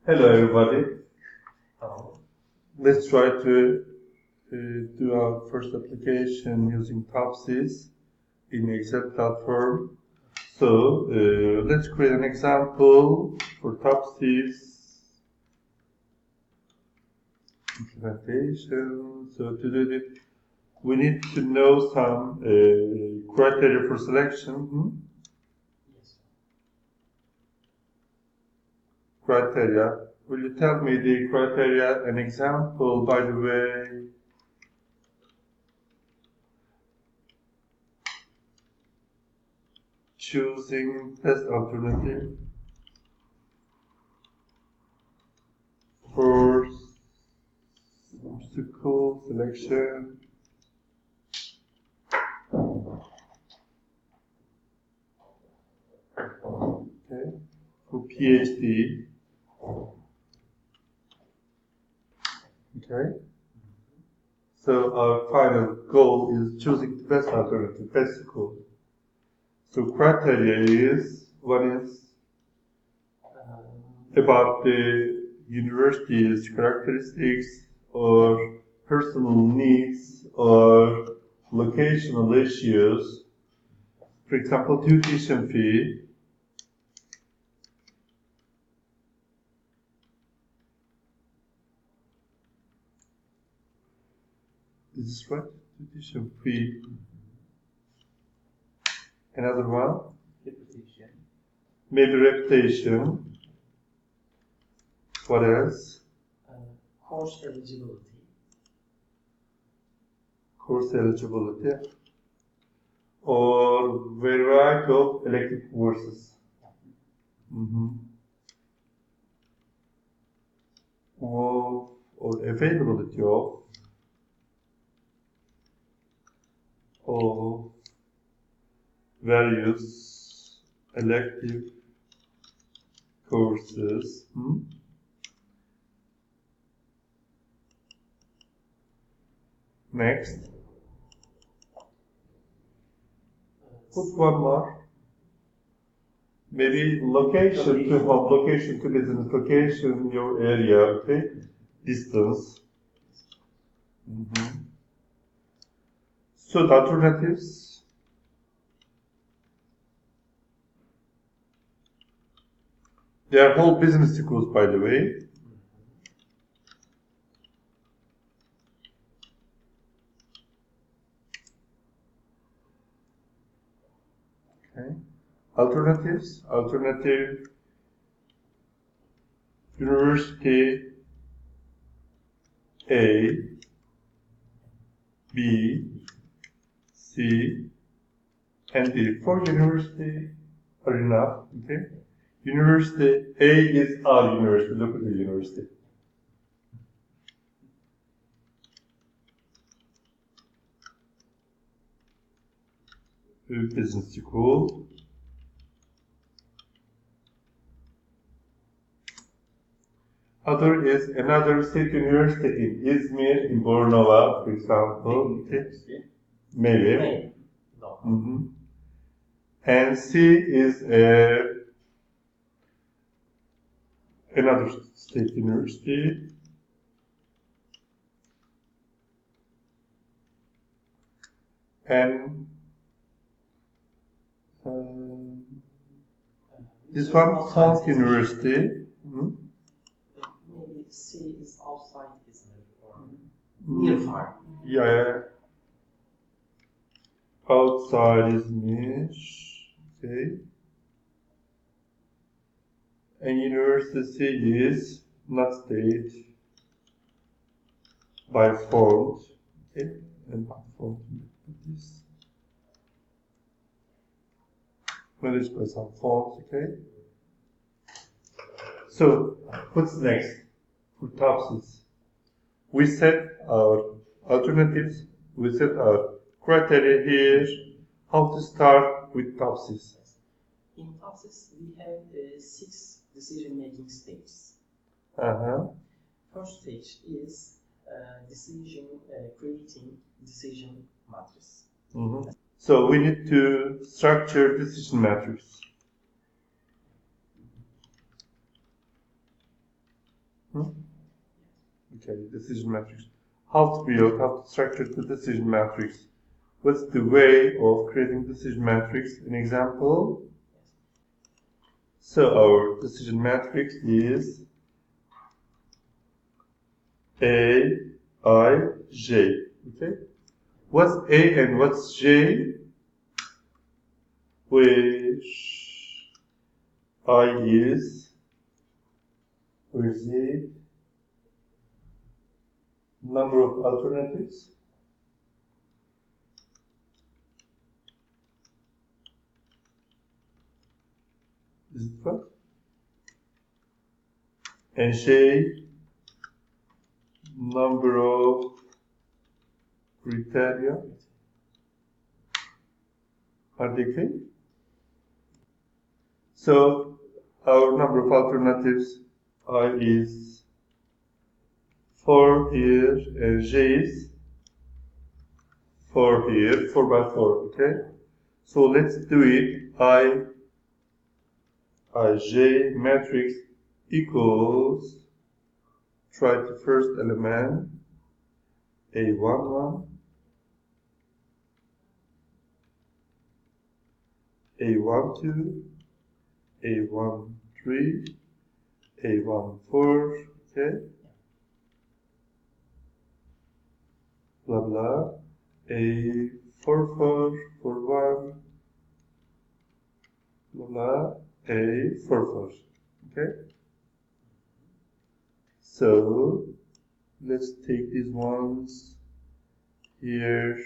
Hello everybody. Hello. Let's try to do our first application using Topsis in Excel platform. So let's create an example for Topsis implementation. So to do it, we need to know some criteria for selection. Yes. Criteria. Will you tell me the criteria? An example, by the way. Choosing best alternative. First, obstacle selection. Okay. For PhD. Okay. So our final goal is choosing the best alternative, best school. So criteria is, one is about the university's characteristics or personal needs or locational issues. For example, tuition fee. Is this right? Tuition fee. Another one? Reputation. Maybe reputation. What else? Course eligibility. Course eligibility. Or variety of elective courses. Or availability of various elective courses. Next. Put one more. Maybe location to home, location to business, location your area, okay? Distance. So the alternatives. They are whole business schools, by the way. Okay. Alternatives. Alternative university A, B, C, and D. For university are enough. Okay. University A is our university, local university. Business school. Other is another state university in Izmir, in Bornova, for example. Okay. Maybe. No. And C is another state university. And this one, South University. Maybe C is outside Izmir or near far. Yeah. Outside Izmir. Okay. And university is not state by font. Okay. And by font. This. Managed by some fonts, okay? So, what's next for Topsis? We set our alternatives, we set our criteria here, how to start with Topsis. In Topsis, we have 6 decision-making stages. First stage is creating decision matrix. So we need to structure decision matrix. Okay, decision matrix. How to build, how to structure the decision matrix. What's the way of creating decision matrix? An example. So our decision matrix is A, I, J. Okay. What's A and what's J? Which I is, where is it? Number of alternatives. Is it right? And J, number of criteria. Are they okay? So our number of alternatives I is 4 here and J is 4 here, 4 by 4, okay? So let's do it. Ij matrix equals, try the first element, A11, A12, A13, A14, okay? Blah blah, A44, 41, blah blah, A44, okay? So let's take these ones here.